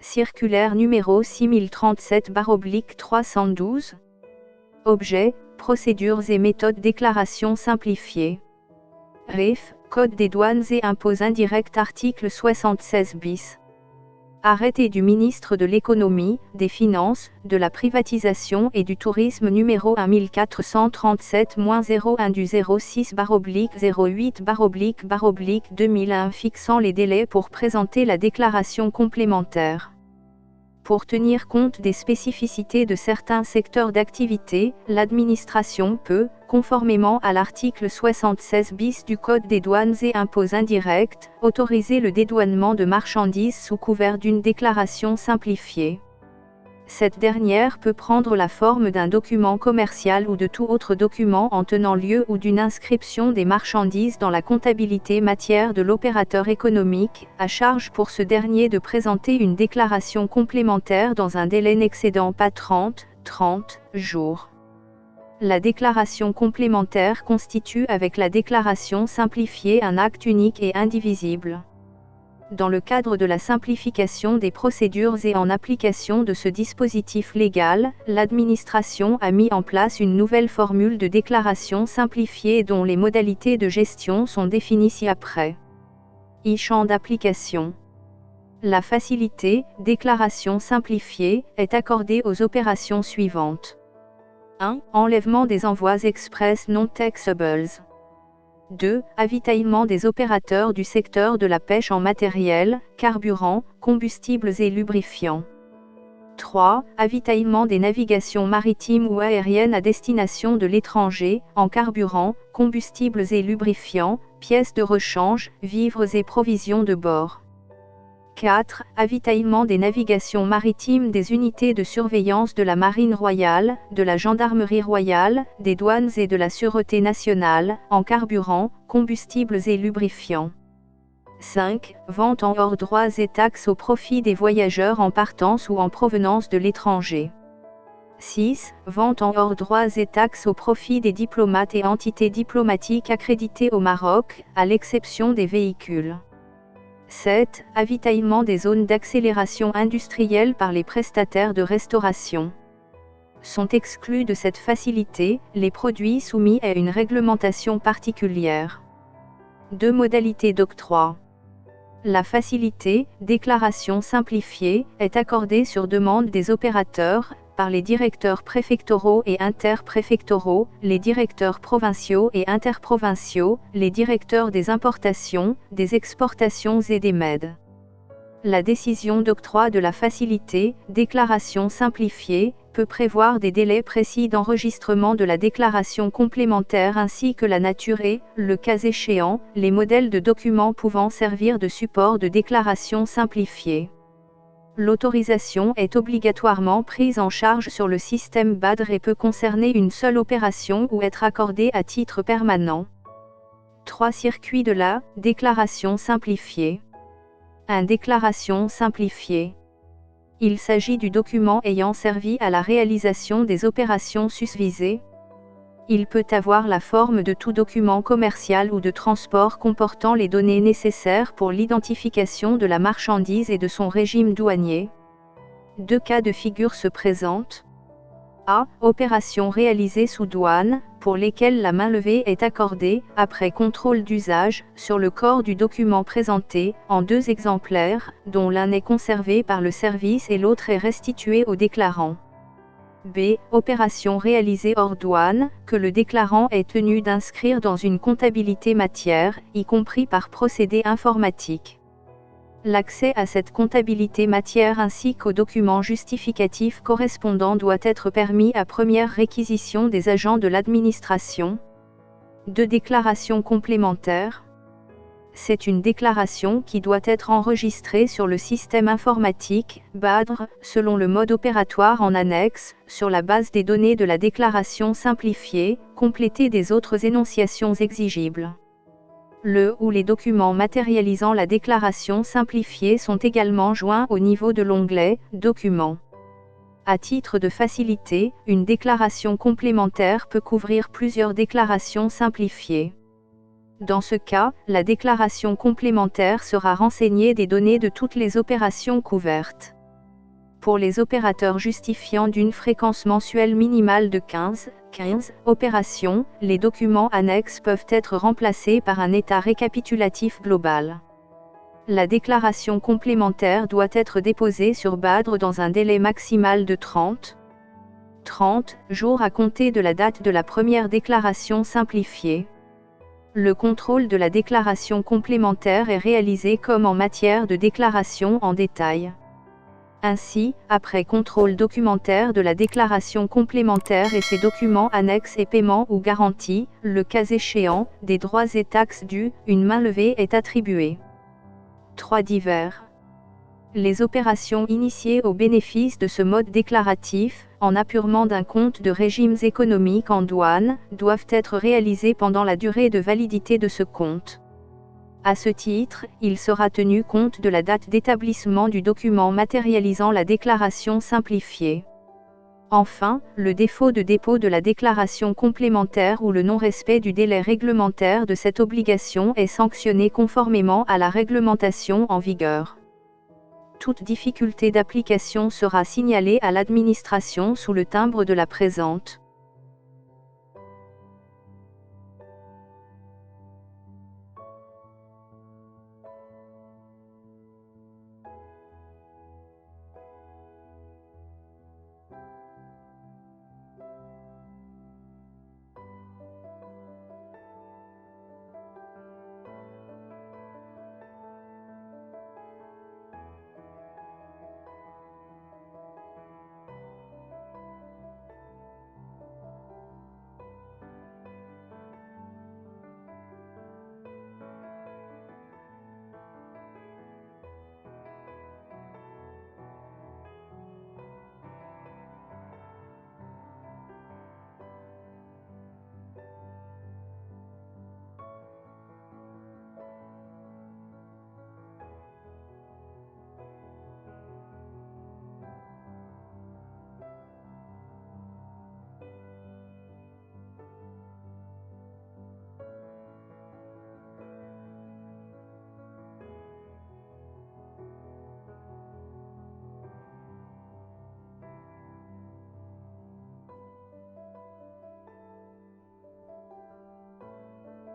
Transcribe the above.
Circulaire numéro 6037/312. Objet, procédures et méthodes déclaration simplifiée. REF, Code des douanes et impôts indirects article 76 bis. Arrêté du ministre de l'Économie, des Finances, de la Privatisation et du Tourisme numéro 1437-01 du 06/08/2001 fixant les délais pour présenter la déclaration complémentaire. Pour tenir compte des spécificités de certains secteurs d'activité, l'administration peut, conformément à l'article 76 bis du Code des douanes et impôts indirects, autoriser le dédouanement de marchandises sous couvert d'une déclaration simplifiée. Cette dernière peut prendre la forme d'un document commercial ou de tout autre document en tenant lieu ou d'une inscription des marchandises dans la comptabilité matière de l'opérateur économique, à charge pour ce dernier de présenter une déclaration complémentaire dans un délai n'excédant pas 30 jours. La déclaration complémentaire constitue avec la déclaration simplifiée un acte unique et indivisible. Dans le cadre de la simplification des procédures et en application de ce dispositif légal, l'administration a mis en place une nouvelle formule de déclaration simplifiée dont les modalités de gestion sont définies ci-après. Champ d'application. La facilité, déclaration simplifiée, est accordée aux opérations suivantes. 1. Enlèvement des envois express non taxables. 2. Avitaillement des opérateurs du secteur de la pêche en matériel, carburant, combustibles et lubrifiants. 3. Avitaillement des navigations maritimes ou aériennes à destination de l'étranger, en carburant, combustibles et lubrifiants, pièces de rechange, vivres et provisions de bord. 4. Avitaillement des navigations maritimes des unités de surveillance de la Marine royale, de la Gendarmerie royale, des douanes et de la Sûreté nationale, en carburant, combustibles et lubrifiants. 5. Vente en hors droits et taxes au profit des voyageurs en partance ou en provenance de l'étranger. 6. Vente en hors droits et taxes au profit des diplomates et entités diplomatiques accrédités au Maroc, à l'exception des véhicules. 7. Avitaillement des zones d'accélération industrielle par les prestataires de restauration. Sont exclus de cette facilité les produits soumis à une réglementation particulière. 2 modalités d'octroi. La facilité, déclaration simplifiée, est accordée sur demande des opérateurs, par les directeurs préfectoraux et interpréfectoraux, les directeurs provinciaux et interprovinciaux, les directeurs des importations, des exportations et des MED. La décision d'octroi de la facilité, déclaration simplifiée, peut prévoir des délais précis d'enregistrement de la déclaration complémentaire ainsi que la nature et, le cas échéant, les modèles de documents pouvant servir de support de déclaration simplifiée. L'autorisation est obligatoirement prise en charge sur le système BADR et peut concerner une seule opération ou être accordée à titre permanent. 3 circuits de la déclaration simplifiée. 1. Déclaration simplifiée. Il s'agit du document ayant servi à la réalisation des opérations susvisées. Il peut avoir la forme de tout document commercial ou de transport comportant les données nécessaires pour l'identification de la marchandise et de son régime douanier. 2 cas de figure se présentent. A. Opérations réalisées sous douane, pour lesquelles la mainlevée est accordée, après contrôle d'usage, sur le corps du document présenté, en 2 exemplaires, dont l'un est conservé par le service et l'autre est restitué au déclarant. B. Opération réalisée hors douane, que le déclarant est tenu d'inscrire dans une comptabilité matière, y compris par procédé informatique. L'accès à cette comptabilité matière ainsi qu'aux documents justificatifs correspondants doit être permis à première réquisition des agents de l'administration. 2 déclarations complémentaires. C'est une déclaration qui doit être enregistrée sur le système informatique, BADR, selon le mode opératoire en annexe, sur la base des données de la déclaration simplifiée, complétée des autres énonciations exigibles. Le ou les documents matérialisant la déclaration simplifiée sont également joints au niveau de l'onglet « Documents ». À titre de facilité, une déclaration complémentaire peut couvrir plusieurs déclarations simplifiées. Dans ce cas, la déclaration complémentaire sera renseignée des données de toutes les opérations couvertes. pour les opérateurs justifiant d'une fréquence mensuelle minimale de 15 opérations, les documents annexes peuvent être remplacés par un état récapitulatif global. La déclaration complémentaire doit être déposée sur Badr dans un délai maximal de 30 jours à compter de la date de la première déclaration simplifiée. Le contrôle de la déclaration complémentaire est réalisé comme en matière de déclaration en détail. Ainsi, après contrôle documentaire de la déclaration complémentaire et ses documents annexes et paiements ou garanties, le cas échéant, des droits et taxes dus, une mainlevée est attribuée. 3 divers. Les opérations initiées au bénéfice de ce mode déclaratif, en apurement d'un compte de régimes économiques en douane, doivent être réalisées pendant la durée de validité de ce compte. À ce titre, il sera tenu compte de la date d'établissement du document matérialisant la déclaration simplifiée. Enfin, le défaut de dépôt de la déclaration complémentaire ou le non-respect du délai réglementaire de cette obligation est sanctionné conformément à la réglementation en vigueur. Toute difficulté d'application sera signalée à l'administration sous le timbre de la présente.